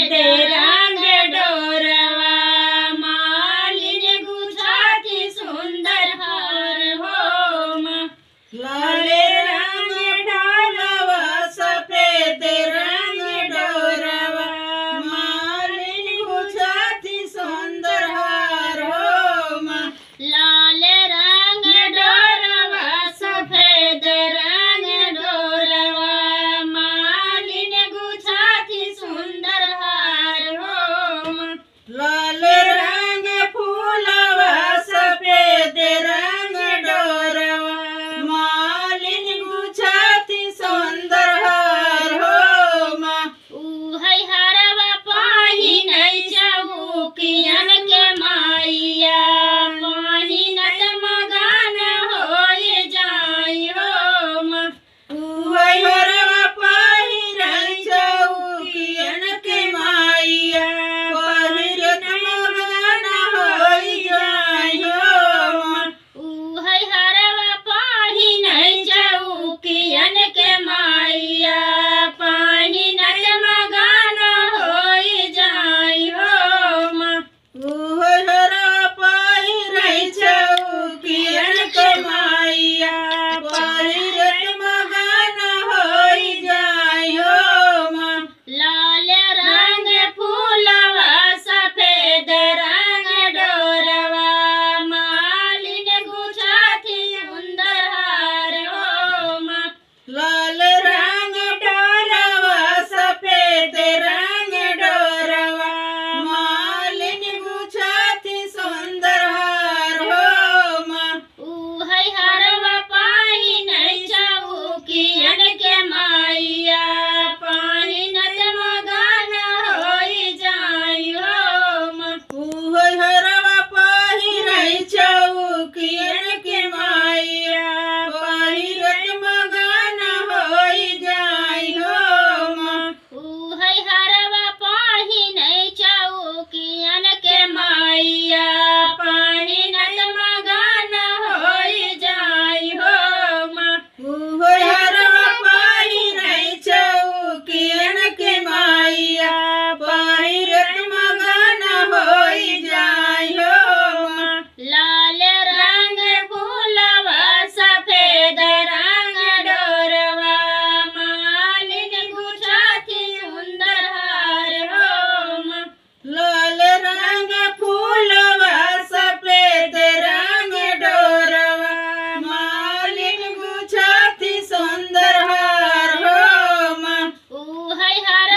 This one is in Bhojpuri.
सफेद रंग डोरवा मालिन गुछाती सुंदर हार हो माँ। लाल रंग डोरवा सफेद रंग डोरवा मालिन गुछाती सुंदर हार हो माँ। लाल रंग डोरवा सफेद रंग डोरवा मालिन गुछाती सुंदर हार हो माँ। लाल रंग फूलवा सफेद रंग डोरवा मालिन गुछाती सुंदर हार हो माँ। उहै हरवा पहिनै चौकियन के माइया पहिनत मगन होय जाई हो माँ। उहै हरवा पहिरै चौकियन के माइया पहिरत मगन होय जाई हो माँ। उहै हरवा पहिनै चौकियन के माइया पहिनत मगन होय जाई हो माँ। उहै हरवा पहिरै चौकियन के माइया पहिरत मगन होय जाई हो माँ। लाल रंग फूलवा सफेद रंग डोरवा मालिन गुछाती सुंदर हार हो माँ। लाल रंग डोरवा सफेद रंग डोरवा मालिन गुछाती सुंदर हार हो माँ। उहै हरवा पहिनै चौकियन के माइया पहिनत मगन होय जाई हो माँ। उहै हरवा पहिरै चौकियन के माइया पहिरत मगन होय जाई हो माँ। उहै हरवा पहिनै चौकियन के माइया पहिनत मगन होय जाई हो माँ। उहै हरवा पहिरै चौकियन के माइया पहिरत मगन होय जाई हो माँ। लाल रंग फूलवा सफेद रंग डोरवा मालिन गुछाती सुंदर हार हो माँ। लाल रंग फूलवा सफेद रंग डोरवा मालिन गुछाती सुंदर हार हो माँ। उहै हरवा